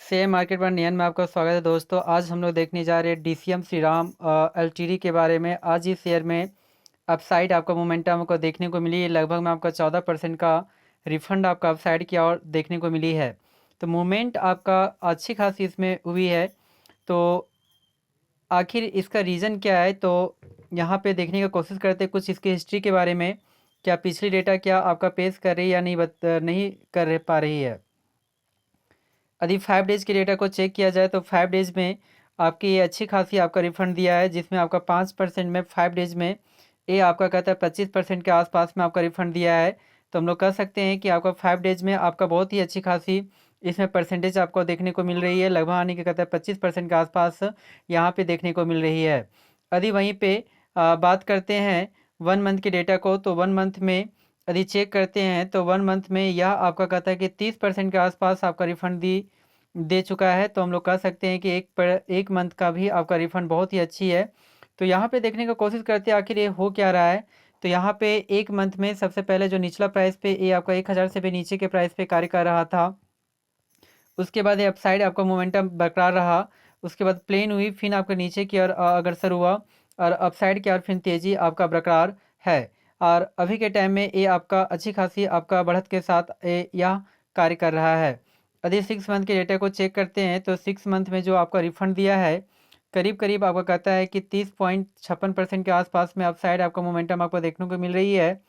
Share market पर नियन में आपका स्वागत है दोस्तों। आज हम लोग देखने जा रहे हैं डीसीएम श्रीराम एलटीडी के बारे में। आज इस शेयर में अपसाइड आपका मोमेंटम आपको देखने को मिली है। लगभग में आपका 14% का रिफंड आपका अपसाइड की ओर देखने को मिली है। तो मूवमेंट आपका अच्छी खासी इसमें हुई है। तो आखिर इसका रीज़न क्या है, तो यहाँ पे देखने की कोशिश करते हैं कुछ इसकी हिस्ट्री के बारे में। क्या पिछली डेटा क्या आपका पेश कर रही है या नहीं कर पा रही है। यदि 5 डेज़ के डेटा को चेक किया जाए तो 5 डेज़ में आपकी ये अच्छी खासी आपका रिफ़ंड दिया है, जिसमें आपका 5% में 5 डेज़ में ये आपका कहता है 25% के आसपास में आपका रिफ़ंड दिया है। तो हम लोग कह सकते हैं कि आपका 5 डेज़ में आपका बहुत ही अच्छी खासी इसमें परसेंटेज आपको देखने को मिल रही है। लगभग आने के कहता है 25% के आसपास यहाँ पे देखने को मिल रही है। यदि वहीं पे बात करते हैं 1 मंथ के डेटा को, तो 1 मंथ में यदि चेक करते हैं तो 1 मंथ में यह आपका कहता है कि 30% के आसपास आपका रिफ़ंड दे चुका है। तो हम लोग कह सकते हैं कि एक मंथ का भी आपका रिफ़ंड बहुत ही अच्छी है। तो यहाँ पे देखने की कोशिश करते हैं आखिर ये हो क्या रहा है। तो यहाँ पे एक मंथ में सबसे पहले जो निचला प्राइस पे ये आपका 1000 से भी नीचे के प्राइस पे कार्य कर रहा था। उसके बाद ये अपसाइड आपका मोमेंटम बरकरार रहा। उसके बाद प्लेन हुई, फिर आपका नीचे की ओर अग्रसर हुआ और अपसाइड की ओर फिर तेज़ी आपका बरकरार है। और अभी के टाइम में ये आपका अच्छी खासी आपका बढ़त के साथ यह कार्य कर रहा है। यदि 6 मंथ के डेटा को चेक करते हैं तो 6 मंथ में जो आपका रिफंड दिया है करीब करीब आपका कहता है कि 30.56% के आसपास में अपसाइड आपका मोमेंटम आपको देखने को मिल रही है।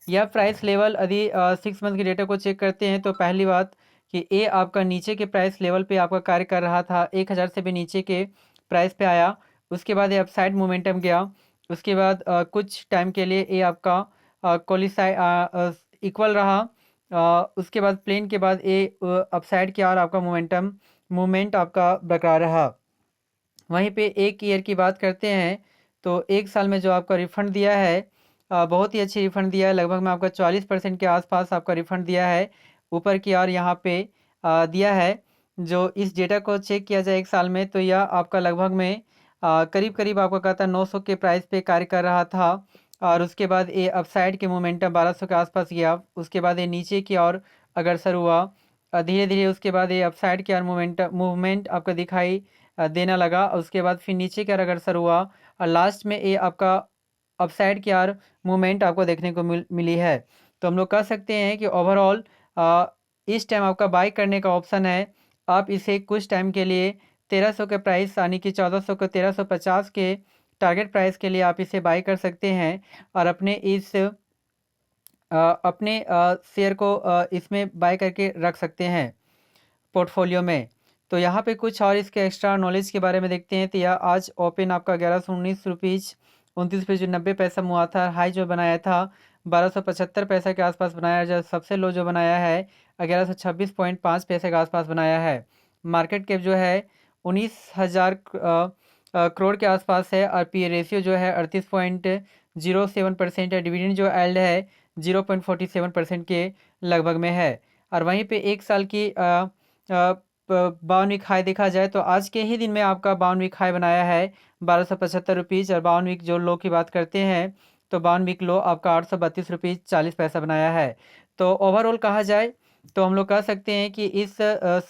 यह प्राइस लेवल यदि 6 मंथ के डेटा को चेक करते हैं तो पहली बात कि ये आपका नीचे के प्राइस लेवल पे आपका कार्य कर रहा था, 1000 से भी नीचे के प्राइस पे आया। उसके बाद ये अपसाइड मोमेंटम गया। उसके बाद कुछ टाइम के लिए ये आपका क्वालिसाइड इक्वल रहा। उसके बाद प्लेन के बाद ये अपसाइड की ओर आपका मूवमेंट आपका बरकरार रहा। वहीं पे एक ईयर की बात करते हैं तो एक साल में जो आपका रिफ़ंड दिया है बहुत ही अच्छी रिफ़ंड दिया है। लगभग में आपका 40% के आसपास आपका रिफ़ंड दिया है ऊपर की ओर यहाँ पे दिया है। जो इस डेटा को चेक किया जाए एक साल में तो यह आपका लगभग में करीब करीब आपका कहता है 900 के प्राइस पे कार्य कर रहा था। और उसके बाद ये अपसाइड के मोमेंटम 1200 के आसपास गया। उसके बाद ये नीचे की ओर अग्रसर हुआ। धीरे धीरे उसके बाद ये अपसाइड की ओर मूवमेंट आपका दिखाई देना लगा। उसके बाद फिर नीचे की ओर अग्रसर हुआ और लास्ट में ये आपका अपसाइड की ओर मूवमेंट आपको देखने को मिली है। तो हम लोग कह सकते हैं कि ओवरऑल इस टाइम आपका बाई करने का ऑप्शन है। आप इसे कुछ टाइम के लिए 1300 के प्राइस यानी कि 1400 को 1350 के टारगेट प्राइस के लिए आप इसे बाई कर सकते हैं और अपने शेयर को इसमें बाय करके रख सकते हैं पोर्टफोलियो में। तो यहाँ पे कुछ और इसके एक्स्ट्रा नॉलेज के बारे में देखते हैं। तो यह आज ओपन आपका 1119 रुपीज़ 29 रुपये 90 पैसा हुआ था। हाई जो बनाया था 1275 पैसा के आसपास बनाया, जो सबसे लो जो बनाया है 1126.5 पैसे के आसपास बनाया है। मार्केट कैप जो है 19,000 करोड़ के आसपास है और पी रेशियो जो है 38.07% है। डिविडेंड जो एल्ड है 0.47% के लगभग में है। और वहीं पे एक साल की 52वीं हाई देखा जाए तो आज के ही दिन में आपका 52वीं हाई बनाया है 1275 रुपीज़। और 52वीं जो लो की बात करते हैं तो 52वीं लो आपका 832 रुपीज़ 40 पैसा बनाया है। तो ओवरऑल कहा जाए तो हम लोग कह सकते हैं कि इस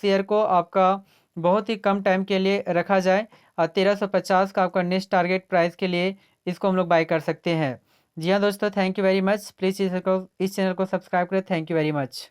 शेयर को आपका बहुत ही कम टाइम के लिए रखा जाए और 1350 का आपका नेक्स्ट टारगेट प्राइस के लिए इसको हम लोग बाय कर सकते हैं। जी हाँ दोस्तों, thank you very much. Please इस चैनल को सब्सक्राइब करें। Thank you very much.